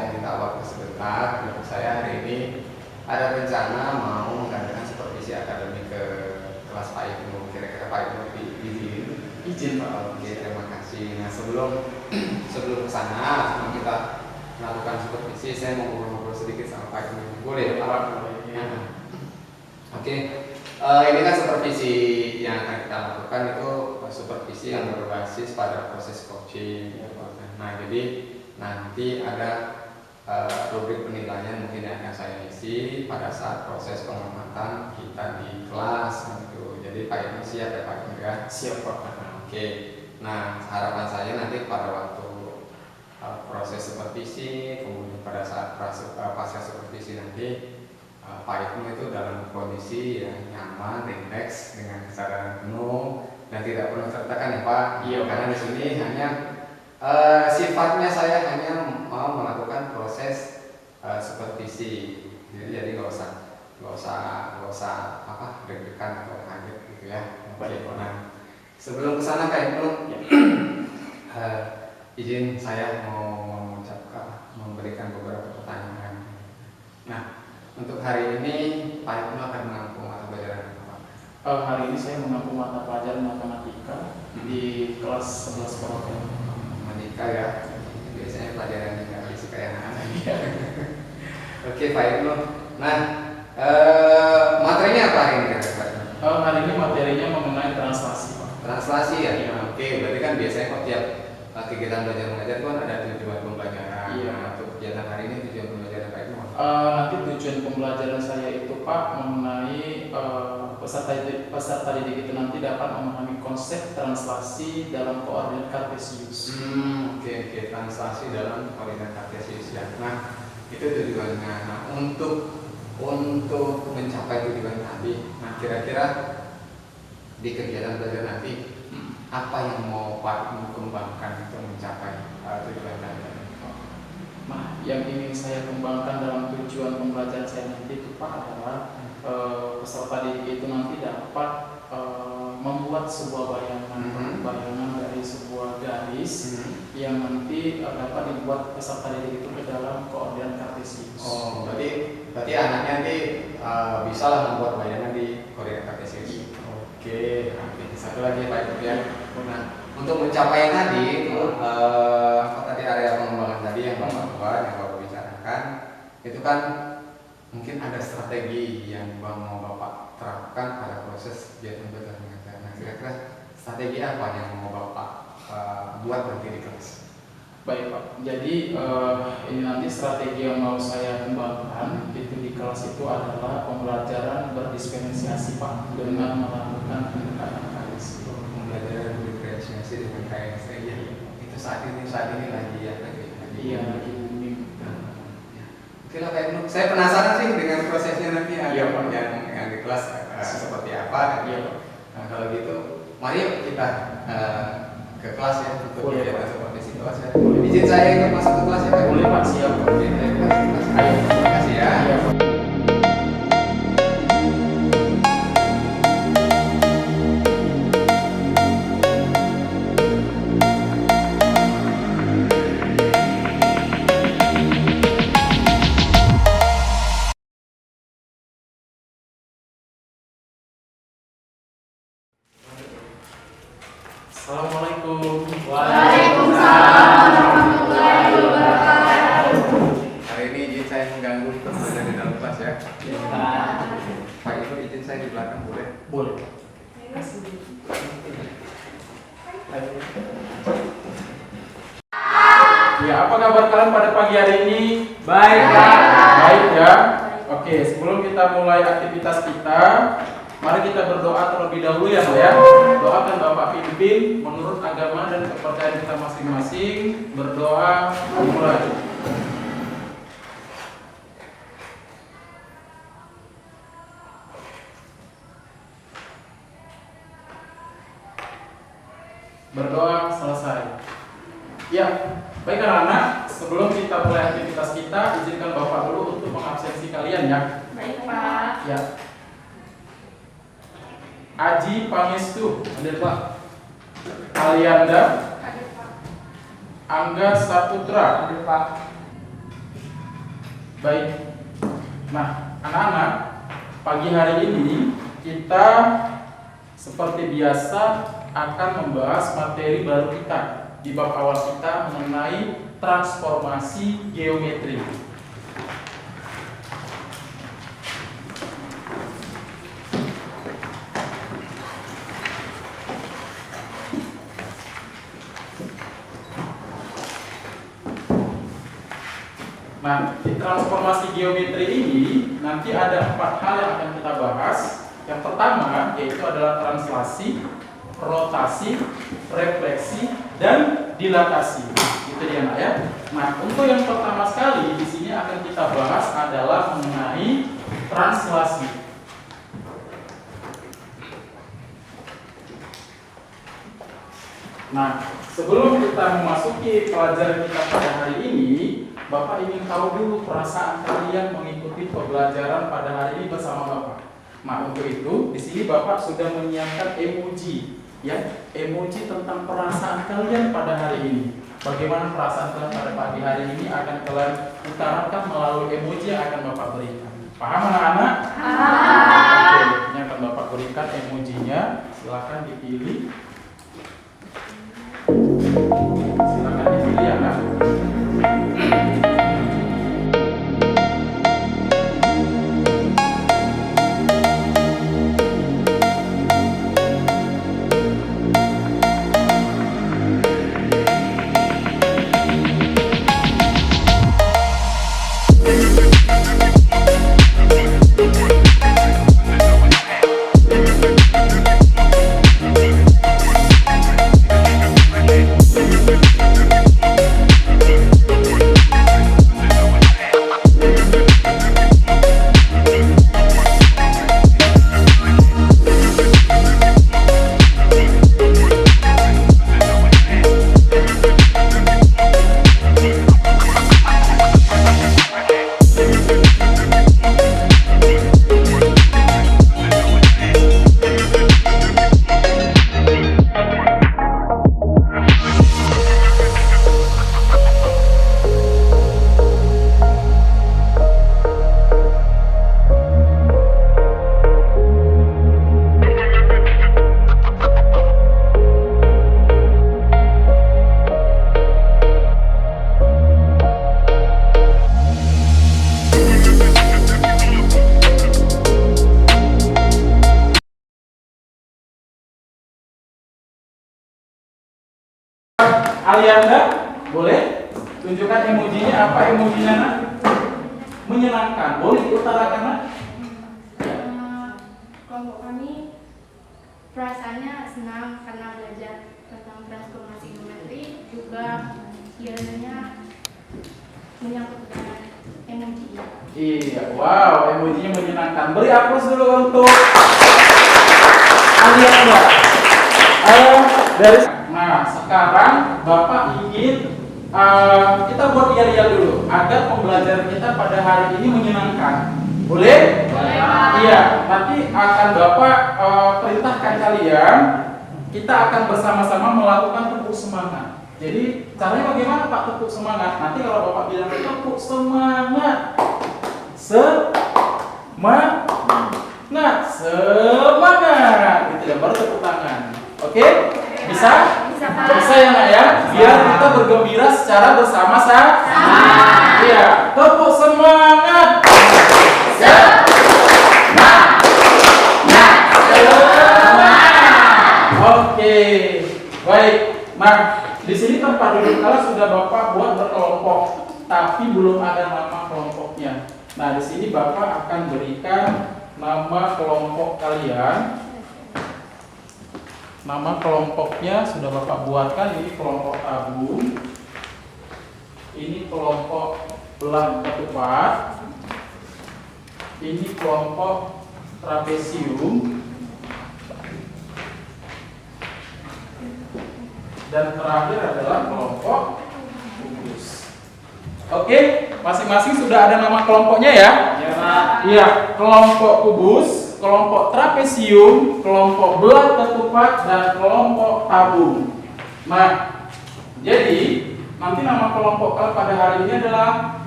mau minta waktu sebentar. Menurut saya hari ini ada rencana mau mengadakan supervisi akademik ke kelas Pak Ibnu. Kira-kira Pak Ibnu izin Pak? Oke, terima kasih. Nah sebelum kesana, sebelum kita melakukan supervisi, saya mau ngobrol-ngobrol sedikit sama Pak Ibnu. Boleh Pak? Oke. Ini kan supervisi yang akan kita lakukan itu supervisi yang berbasis pada proses coaching. Nah, jadi nanti ada rubrik penilaian mungkin yang akan saya isi pada saat proses pengamatan kita di kelas gitu. Jadi Pak Ibnu siap ya Pak Ibnu ya? Siap Pak. Oke. Nah, harapan saya nanti pada waktu proses supervisi, kemudian pada saat pasca supervisi nanti Pak Ibnu itu dalam kondisi yang nyaman, rileks, dengan kesadaran penuh dan tidak perlu tertekan ya Pak. Iya. Karena di sini hanya sifatnya saya hanya mau melakukan proses supervisi. Jadi nggak usah apa deg-degan atau kaget gitu ya. Baik. Nah, sebelum kesana Pak Ibnu, izin saya mau memberikan beberapa pertanyaan. Nah, untuk hari ini Pak Ibnu akan mengampu mata pelajaran apa? Hari ini saya mengampu mata pelajaran matematika di kelas 11 Porokel. Matematika ya, biasanya pelajaran yang nggak disuka anak-anak. Oke Pak Ibnu. Nah, materinya apa hari ini Pak Ibnu? Hari ini materinya mengenai translasi Pak. Translasi ya? Iya. Oke, berarti kan biasanya kok tiap kegiatan belajar mengajar kan ada tujuan pembelajaran. Iya. Untuk kegiatan hari ini tujuan pembelajaran Pak Ibnu? Nanti tujuan pembelajaran saya itu Pak mengenai peserta didik itu nanti dapat memahami konsep translasi dalam koordinat kartesius. Oke, translasi dalam koordinat kartesius ya. Nah, itu tujuannya. Nah, untuk mencapai tujuan tadi, nah kira-kira di kegiatan belajar nanti apa yang mau Pak Ibnu kembangkan untuk mencapai tujuan tadi? Nah, yang ingin saya kembangkan dalam tujuan pembelajaran saya nanti itu Pak adalah peserta didik itu nanti dapat membuat sebuah bayangan dari sebuah garis yang nanti dapat dibuat peserta didik itu ke dalam koordinat kartesius. Oh, berarti anaknya nanti bisa lah membuat bayangan di koordinat kartesius. Oke, satu lagi Pak Ibnu ya. Nah, untuk mencapai tadi itu tadi area pengembangan tadi yang Bapak bicarakan, itu kan mungkin ada strategi yang mau Bapak terapkan pada proses kegiatan belajar mengajar. Nah, kira-kira strategi apa yang mau Bapak buat nanti di kelas? Baik Pak, jadi ini nanti strategi yang mau saya kembangkan itu di kelas itu adalah pembelajaran berdiferensiasi Pak dengan melakukan pendekatan KS. Pembelajaran berdiferensiasi dengan KS ya. Itu saat ini lagi ya lagi. Iya, lagi booming. Oke lah Pak Ibnu, saya penasaran sih dengan prosesnya nanti Iya, Pak. yang di kelas seperti apa. Iya. Nah, kalau gitu, mari kita ke kelas ya untuk kegiatan supervisi kelas ya. Izin saya ikut masuk ke kelas ya Pak. Boleh Pak, siap. Oke, terima kasih ya. Iya, Pak. Assalamualaikum. Waalaikumsalam warahmatullahi wabarakatuh. Hari ini izin saya mengganggu ada di dalam kelas ya. Pak Ibnu izin saya di belakang boleh? Boleh. Ya, apa kabar kalian pada pagi hari ini? Baik, Pak. Baik ya. Oke, sebelum kita mulai aktivitas kita, mari kita berdoa terlebih dahulu ya Pak ya. Doakan Bapak pimpin menurut agama dan kepercayaan kita masing-masing. Berdoa dimulai. Berdoa selesai. Ya, baik anak-anak, sebelum kita mulai aktivitas kita, izinkan Bapak dulu untuk mengabsensi kalian ya. Baik, Pak. Ya. Aji Pangestu, Hadir Pak. Alianda, Hadir, Pak. Angga Saputra, Hadir Pak. Baik. Nah, anak-anak, pagi hari ini kita seperti biasa akan membahas materi baru kita di bab awal kita mengenai transformasi geometri. Nah, di transformasi geometri ini nanti ada 4 hal yang akan kita bahas. Yang pertama yaitu adalah translasi, rotasi, refleksi, dan dilatasi. Itu dia nak ya. Nah, untuk yang pertama sekali di sini akan kita bahas adalah mengenai translasi. Nah, sebelum kita memasuki pelajaran kita pada hari ini, Bapak ingin tahu dulu perasaan kalian mengikuti pembelajaran pada hari ini bersama Bapak. Nah, untuk itu di sini Bapak sudah menyiapkan emoji, ya, emoji tentang perasaan kalian pada hari ini. Bagaimana perasaan kalian pada pagi hari ini akan kalian utarakan melalui emoji yang akan Bapak berikan. Paham anak-anak? Oke, ini akan Bapak berikan emojinya. Silakan dipilih. Silakan dipilih ya, Nak. Alianda, boleh tunjukkan emojinya. Apa emojinya, Nak? Menyenangkan. Boleh diutarakan, Nak? Kelompok kami perasaannya senang karena belajar tentang transformasi geometri, juga biasanya menyangkut dengan emoji. Iya, wow, emojinya menyenangkan. Beri aplaus dulu untuk Alianda. Nah, sekarang Bapak ingin kita buat iya dulu agar pembelajaran kita pada hari ini menyenangkan. Boleh? Boleh. Iya, nanti akan Bapak perintahkan kalian, kita akan bersama-sama melakukan tepuk semangat. Jadi caranya bagaimana Pak tepuk semangat? Nanti kalau Bapak bilang tepuk semangat, semangat, gitu ya, baru tepuk tangan. Oke? Bisa? Bisa ya, Nak ya? Biar kita bergembira secara bersama-sama. Iya, tepuk semangat. Oke, baik. Nah, di sini tempat duduk kalian sudah Bapak buat berkelompok, tapi belum ada nama kelompoknya. Nah, di sini Bapak akan berikan nama kelompok kalian. Nama kelompoknya sudah Bapak buatkan. Ini kelompok tabung, ini kelompok belang ketupat, ini kelompok trapesium, dan terakhir adalah kelompok kubus. Oke, masing-masing sudah ada nama kelompoknya ya? Iya, kelompok kubus, kelompok trapesium, kelompok belang ketupat, dan kelompok tabung. Nah, jadi nanti nama kelompok kalian pada hari ini adalah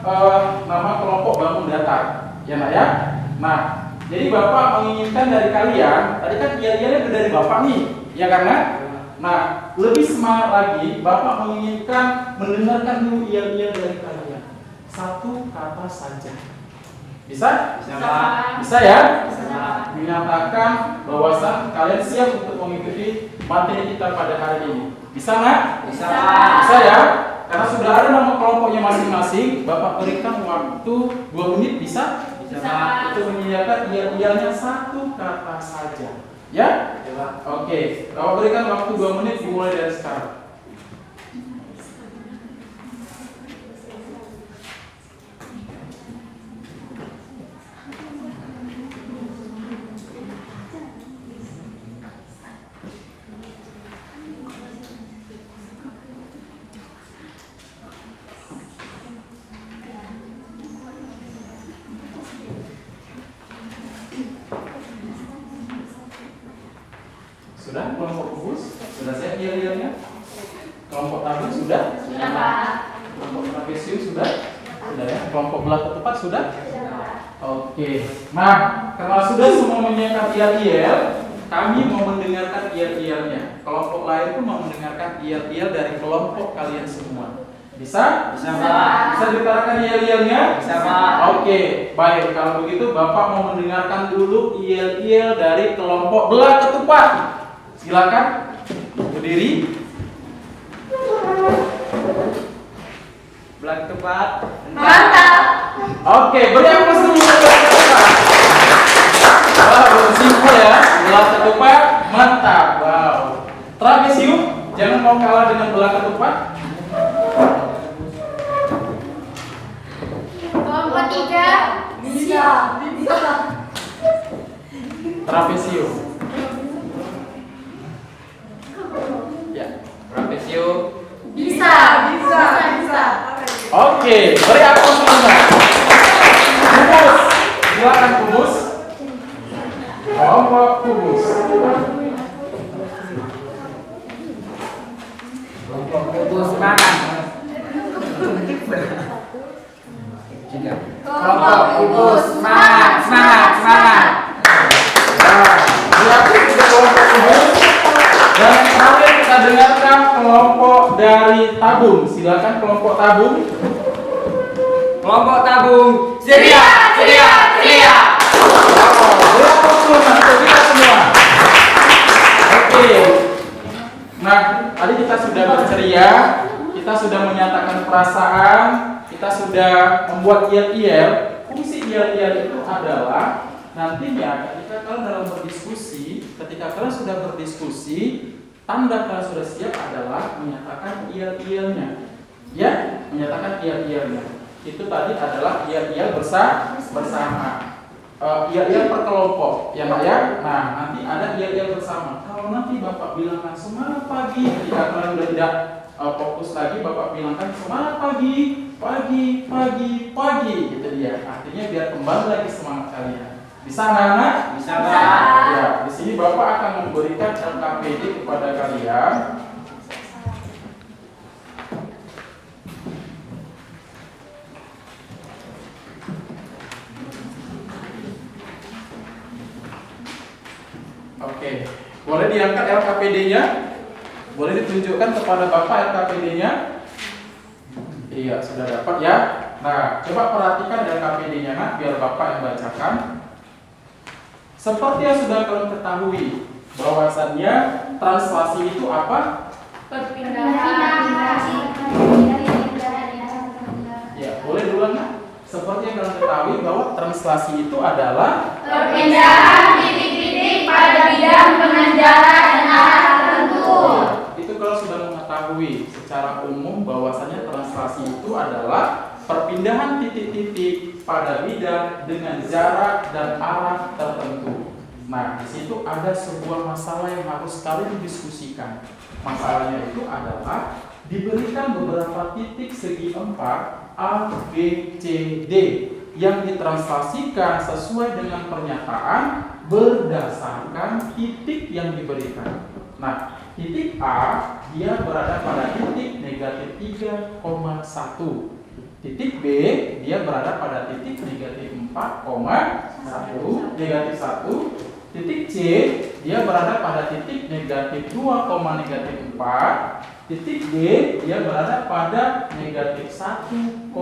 nama kelompok bangun datar, ya nak ya. Nah, jadi Bapak menginginkan dari kalian, tadi kan iya-iyanya udah dari Bapak nih, ya karena. Nah, lebih semangat lagi, Bapak menginginkan mendengarkan dulu iya-iya dari kalian. Satu kata saja. Bisa? Bisa ya? Menyatakan bahwasan kalian siap untuk mengikuti materi kita pada hari ini. Bisa nggak? Bisa ya? Karena sudah ada nama kelompoknya masing-masing, Bapak berikan waktu 2 menit, bisa? Untuk menyediakan iya-iyanya satu kata saja. Ya? Oke, Bapak berikan waktu 2 menit dimulai dari sekarang. Sudah kelompok kubus? Sudah siap iya-iyanya? Kelompok tabung sudah? Sudah, Pak. Kelompok trapesium sudah? Sudah ya? Kelompok belah ketupat sudah? Oke. Nah, karena sudah semua menyiapkan iya-iya, kami mau mendengarkan iya-iyanya. Kelompok lain pun mau mendengarkan iya-iya dari kelompok kalian semua. Bisa? Bisa, Pak. Bisa diutarakan iya-iyanya? Bisa, Pak. Oke, baik. Kalau begitu Bapak mau mendengarkan dulu iya-iya dari kelompok belah ketupat. Silakan berdiri. Belah ketupat. Mantap. Oke, beri aplaus dulu untuk belah ketupat. Wow, simpel ya. Belah ketupat, mantap. Wow. Trapesium, jangan mau kalah dengan belah ketupat. Kelompok 3. Bisa. Trapesium. Ya, trapesium. Bisa. Oke, beri aplaus dulu. Kubus, silakan kubus. Kelompok kubus. Kelompok kubus semangat. Kelompok kubus. Semangat. Berarti kita kelompok kubus. Dan terakhir kita dengarkan kelompok dari tabung. Silakan kelompok tabung. Kelompok tabung. Sedia. Berapa untuk kita semua? Oke. Nah, tadi kita sudah berceria, kita sudah menyatakan perasaan, kita sudah membuat yel-yel. Fungsi yel-yel itu adalah nantinya ketika kalian dalam berdiskusi, ketika kalian sudah berdiskusi, tanda kalian sudah siap adalah menyatakan yel-yelnya. Ya, menyatakan yel-yelnya. Itu tadi adalah yel-yel bersama. Iya per kelompok, ya Pak ya. Nah, nanti ada iya bersama. Kalau nanti Bapak bilangkan semangat pagi, ketika kalian sudah tidak fokus lagi, Bapak bilangkan semangat pagi, gitu dia. Artinya biar kembali lagi semangat kalian. Bisa anak-anak? Bisa, Pak. Ya, di sini Bapak akan memberikan LKPD kepada kalian. Oke, boleh diangkat LKPD-nya? Boleh ditunjukkan kepada Bapak LKPD-nya? Iya, sudah dapat ya. Nah, coba perhatikan LKPD-nya nak, biar Bapak yang bacakan. Seperti yang sudah kalian ketahui, bahwasannya translasi itu apa? Perpindahan. Ya, boleh dulu nak. Seperti yang kalian ketahui bahwa translasi itu adalah Perpindahan titik-titik pada bidang dengan jarak dan arah tertentu. itu kalau sudah mengetahui secara umum bahwasanya translasi itu adalah perpindahan titik-titik pada bidang dengan jarak dan arah tertentu. Nah, di situ ada sebuah masalah yang harus kalian diskusikan. Masalahnya itu adalah diberikan beberapa titik segi empat A, B, C, D yang ditranslasikan sesuai dengan pernyataan berdasarkan titik yang diberikan. Nah, titik A dia berada pada titik negatif 3,1. Titik B dia berada pada titik negatif 4,1 negatif 1. Titik C dia berada pada titik negatif 2, negatif 4. Titik D dia berada pada negatif 1,0.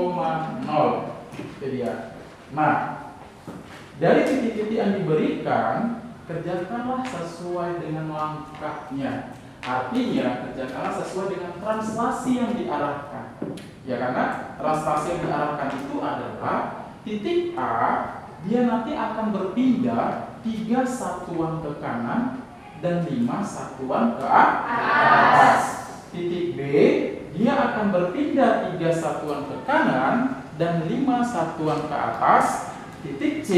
Itu dia. Nah, dari titik-titik yang diberikan, kerjakanlah sesuai dengan langkahnya. Artinya, kerjakanlah sesuai dengan translasi yang diarahkan. Ya, karena translasi yang diarahkan itu adalah titik A, dia nanti akan berpindah 3 satuan ke kanan dan 5 satuan ke atas. Titik B, dia akan berpindah 3 satuan ke kanan dan 5 satuan ke atas. Titik C,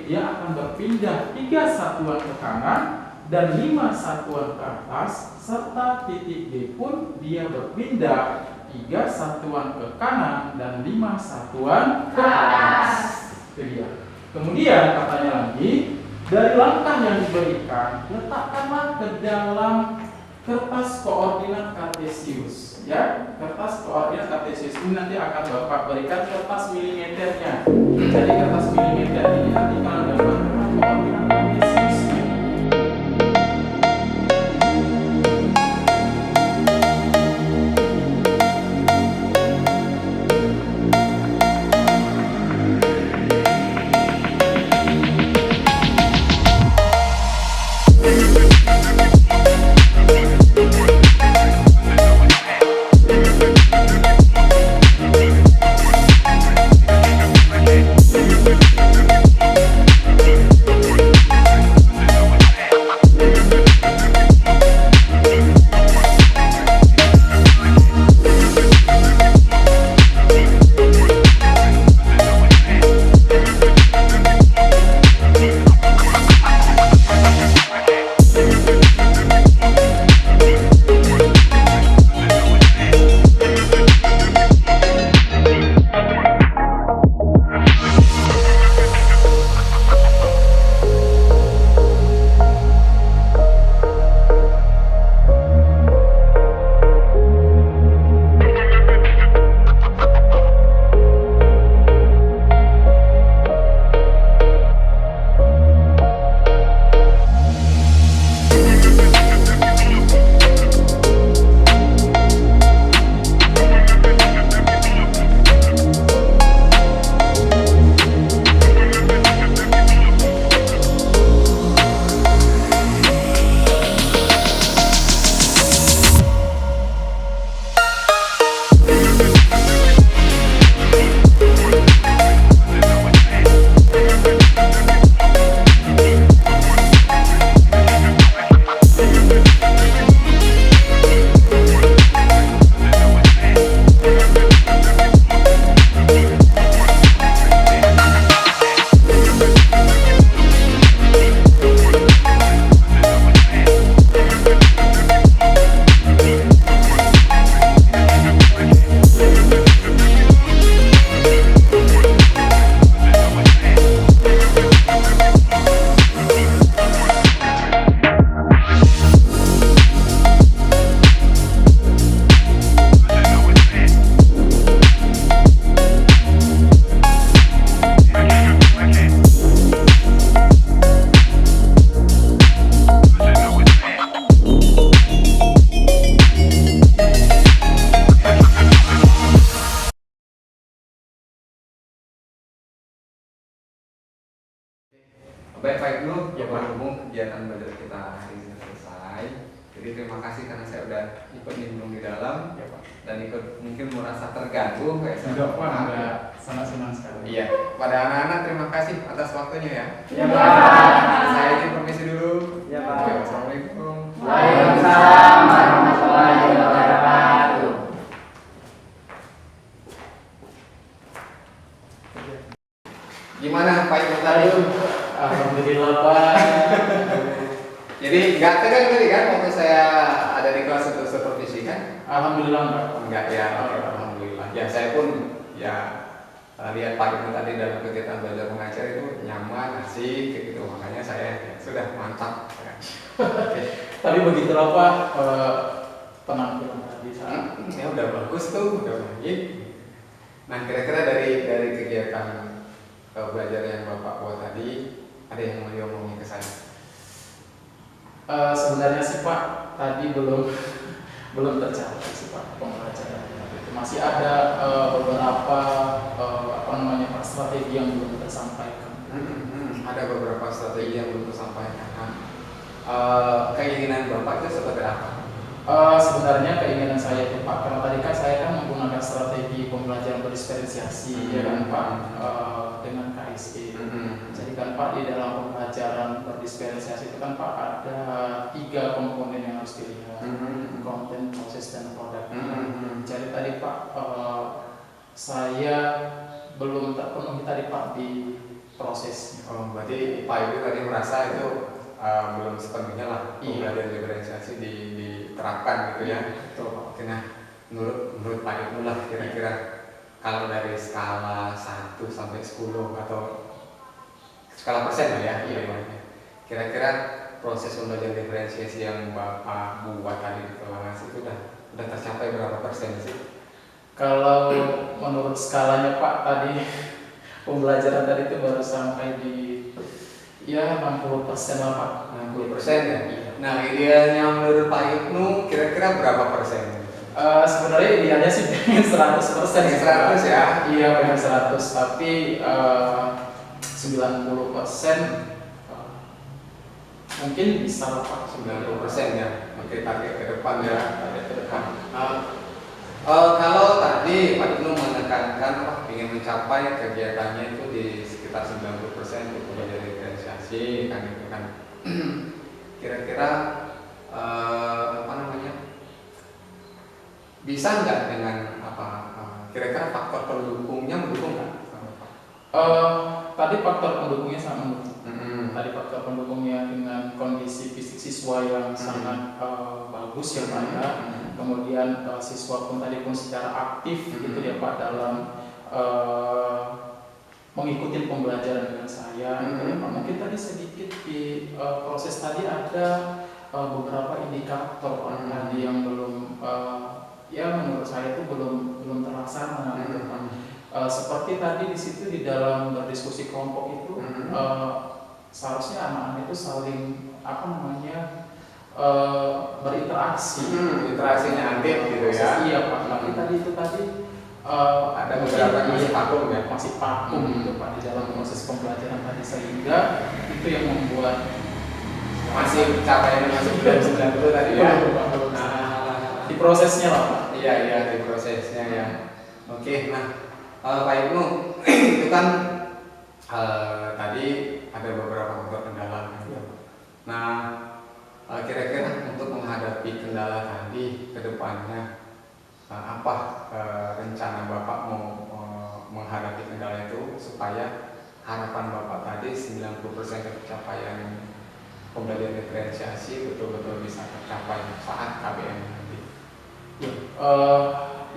dia akan berpindah 3 satuan ke kanan dan 5 satuan ke atas, serta titik D pun dia berpindah 3 satuan ke kanan dan 5 satuan ke atas. Itu dia. Kemudian katanya lagi, dari langkah yang diberikan, letakkanlah ke dalam kertas koordinat kartesius. Ya, kertas koordinat kartesius ini nanti akan Bapak berikan kertas milimeternya. Jadi kertas milimeter ini nanti kalian dapat koordinat kartesiusnya. Baik dulu, ya berhubung kegiatan belajar kita hari ini selesai. Jadi terima kasih karena saya udah ikut nimbrung di dalam, Ya, Pak. dan ikut mungkin merasa terganggu kayak saya. Enggak, Pak, enggak, sangat senang sekali. Iya, pada anak-anak terima kasih atas waktunya ya. Ya, Pak. Saya izin permisi dulu. Ya, Pak. Oke, wassalamualaikum. Waalaikumsalam warahmatullahi wabarakatuh. Gimana Pak Ibu tadi? Alhamdulillah, Pak. Jadi nggak tegang tadi kan waktu saya ada di kelas untuk supervisi kan? Alhamdulillah, Pak. Enggak ya, oke, alhamdulillah. Ya saya pun ya lihat Pak Ibu tadi dalam kegiatan belajar mengajar itu nyaman, asik gitu. Makanya saya ya, sudah mantap. Ya. Oke. Tapi begitulah, Pak. penampilan tadi saat Ya udah bagus tuh, udah baik. Nah kira-kira dari kegiatan belajar yang Bapak buat tadi, ada yang mau diomongin ke saya? sebenarnya sih Pak tadi belum tercapai sih Pak pembelajaran itu masih ada beberapa apa namanya Pak strategi yang belum tersampaikan. Ada beberapa strategi yang belum tersampaikan. Nah, keinginan Bapak itu seperti apa? Sebenarnya keinginan saya itu Pak, karena tadi kan saya kan menggunakan strategi pembelajaran berdiferensiasi ya kan Pak, dengan KSE. Jadi kan Pak di dalam pembelajaran berdiferensiasi itu kan Pak ada 3 komponen yang harus dilihat, konten, proses, dan produk. Jadi tadi Pak saya belum terpenuhi tadi Pak di prosesnya. Oh, berarti Pak Ibu tadi merasa itu belum sepenuhnya lah pembelajaran diferensiasi diterapkan gitu ya. Betul Pak. Oke, nah menurut Pak Ibu lah kira-kira kalau dari skala 1 sampai 10 atau skala persen lah ya, kira-kira proses pembelajaran diferensiasi yang Bapak buat tadi di kelas itu udah tercapai berapa persen sih? Kalau menurut skalanya Pak tadi pembelajaran tadi itu baru sampai di ya 60% lah Pak. 60% ya? Iya. Nah idealnya menurut Pak Ibnu kira-kira berapa persen? Sebenarnya idealnya sih pengen 100% sih, 100 ya? Iya pengen 100, tapi 90% mungkin bisa lah Pak. 90% ya? Oke, target ke depan ya? Target ke depan. Kalau tadi Pak Ibnu menekankan ingin mencapai kegiatannya itu di sekitar 90% untuk pembelajaran diferensiasi kan gitu kan. Kira-kira apa namanya? Bisa nggak dengan kira-kira faktor pendukungnya mendukung nggak? Tadi faktor pendukungnya sangat mendukung. Tadi faktor pendukungnya dengan kondisi fisik siswa yang sangat bagus ya Pak ya. Kemudian siswa pun tadi pun secara aktif gitu ya Pak dalam mengikuti pembelajaran dengan saya. Ya, Pak. Mungkin tadi sedikit di proses tadi ada beberapa indikator Pak tadi yang belum ya menurut saya itu belum terlaksana gitu Pak. Seperti tadi di situ di dalam berdiskusi kelompok itu seharusnya anak-anak itu saling apa namanya berinteraksi, interaksinya aktif gitu ya. Iya Pak. Tapi tadi itu ada beberapa yang masih vakum ya. Masih vakum gitu Pak di dalam proses pembelajaran tadi sehingga itu yang membuat masih capaiannya masih belum 90 tadi ya. Di prosesnya lah Pak. Iya di prosesnya ya. Oke, nah Pak Ibnu itu kan tadi ada beberapa faktor kendala gitu. Nah kira-kira untuk menghadapi kendala tadi ke depannya apa rencana Bapak mau menghadapi kendala itu supaya harapan Bapak tadi 90% pencapaian pembelajaran diferensiasi betul-betul bisa tercapai saat KBM nanti?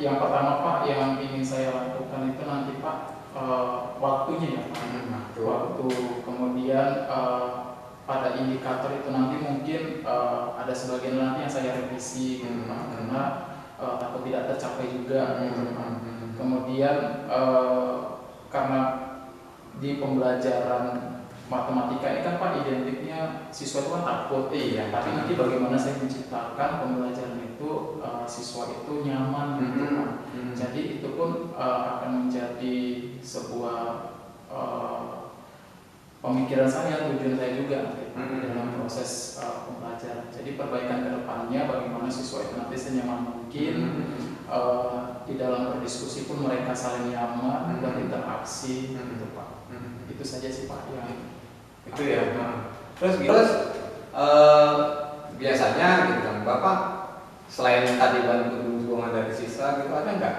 Yang pertama Pak yang ingin saya lakukan itu nanti Pak waktunya ya Pak. Waktu kemudian pada indikator itu nanti mungkin ada sebagian nanti yang saya revisi gitu Pak, karena takut tidak tercapai juga gitu Pak. Kemudian karena di pembelajaran matematika ini kan Pak identiknya siswa itu kan takut, tapi nanti bagaimana saya menciptakan pembelajaran itu siswa itu nyaman gitu Pak. Jadi itu pun akan menjadi sebuah pemikiran saya, tujuan saya juga dalam proses pembelajaran. Jadi perbaikan ke depannya bagaimana siswa itu nanti senyaman mungkin di dalam berdiskusi pun mereka saling nyaman, berinteraksi gitu Pak. Itu saja sih Pak yang itu ya. Terus biasanya gitu kan Bapak selain tadi bantu dukungan dari siswa gitu ada nggak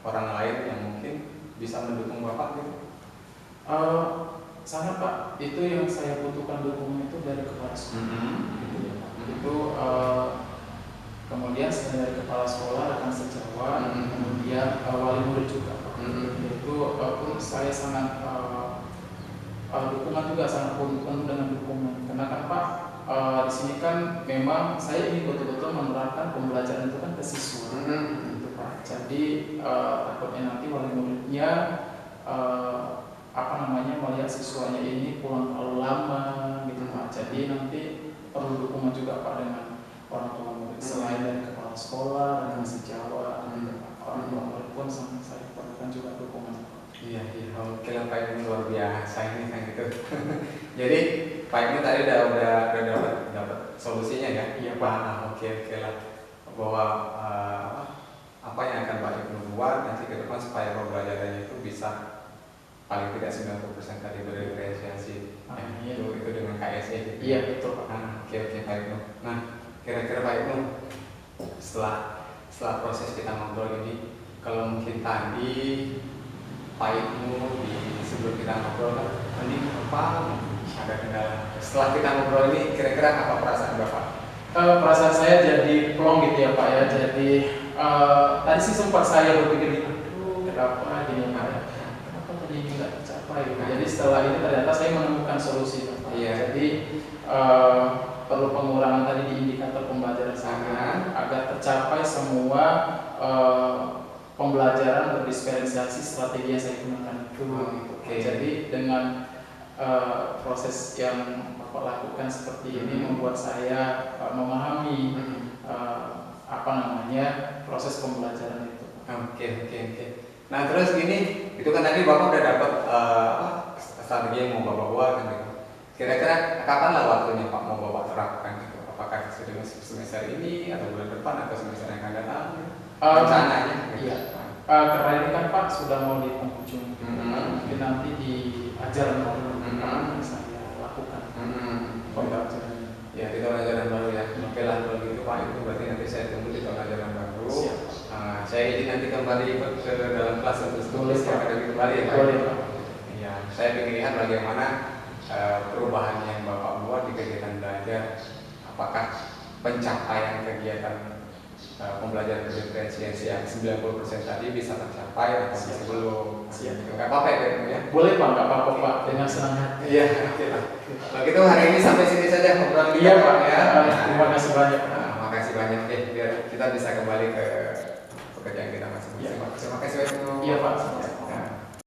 orang lain yang mungkin bisa mendukung Bapak gitu? Sangat Pak, itu yang saya butuhkan dukungan itu dari kepala sekolah. Gitu ya, Pak. Itu kemudian selain dari kepala sekolah rekan sejawat, kemudian wali murid juga Pak. Itu pun saya sangat dukungan juga sangat penuh dengan dukungan. Karena kan Pak di sini kan memang saya ingin betul-betul menerapkan pembelajaran itu kan ke siswa. Gitu, Pak. Jadi takutnya nanti wali muridnya melihat siswanya ini pulang terlalu lama gitu Pak. Jadi nanti perlu dukungan juga Pak dengan orang tua murid selain dari kepala sekolah dan sejawat gitu, Pak. Orang tua murid pun sama saya perlukan juga dukungan. Iya, oke lah Pak Ibnu, luar biasa ini kan gitu. Jadi Pak Ibnu tadi udah dapat solusinya ya? Iya Pak. Oke lah, bahwa apa yang akan Pak Ibnu buat nanti ke depan supaya pembelajarannya itu bisa paling tidak 90% tadi berdiferensiasi. Iya. Itu dengan KSE gitu. Iya betul Pak. Oke Pak Ibnu. Nah, kira-kira Pak Ibnu setelah proses kita ngobrol ini, kalau mungkin tadi Pak Ibnu sebelum kita ngobrol kan ini apa ada kendala. Setelah kita ngobrol ini kira-kira apa perasaan Bapak? Perasaan saya jadi plong gitu ya Pak ya. Jadi tadi sih sempat saya berpikir, aduh kenapa gini Pak ya? Kenapa tadi ini nggak tercapai? Gitu. Jadi setelah ini ternyata saya menemukan solusi Pak. Iya. Jadi perlu pengurangan tadi di indikator pembelajaran saya agar tercapai semua pembelajaran berdiferensiasi strategi yang saya gunakan itu. Okay. Jadi dengan proses yang Bapak lakukan seperti ini membuat saya memahami proses pembelajaran itu. Oke. Nah terus gini, itu kan tadi Bapak udah dapat strategi yang mau Bapak buat kan gitu. Kira-kira kapan lah waktunya Pak mau Bapak terapkan gitu? Apakah sudah semester ini atau bulan depan atau semester yang akan datang? Rencananya gitu. Iya. Karena ini kan Pak sudah mau di penghujung, mungkin nanti di ajaran baru yang saya lakukan pembelajaran. Ya di tahun ajaran baru ya. Oke lah kalau gitu Pak, itu berarti nanti saya tunggu di tahun ajaran baru. Siap. Saya izin nanti kembali ikut ke dalam kelas untuk tulis akademik kembali ya Pak. Boleh Pak. Ya, saya ingin lihat bagaimana perubahan yang Bapak buat di kegiatan belajar. Apakah pencapaian kegiatan pembelajaran berdiferensiasi yang 90% tadi bisa tercapai atau masih belum? Siap. Enggak apa-apa ya? Boleh Pak, nggak apa-apa Pak, dengan senang hati. Iya, oke lah. Kalau gitu hari ini sampai sini saja obrolan kita. Iya Pak, ya. terima kasih banyak. Makasih banyak biar kita bisa kembali ke pekerjaan kita masing-masing. Terima kasih banyak. Iya Pak.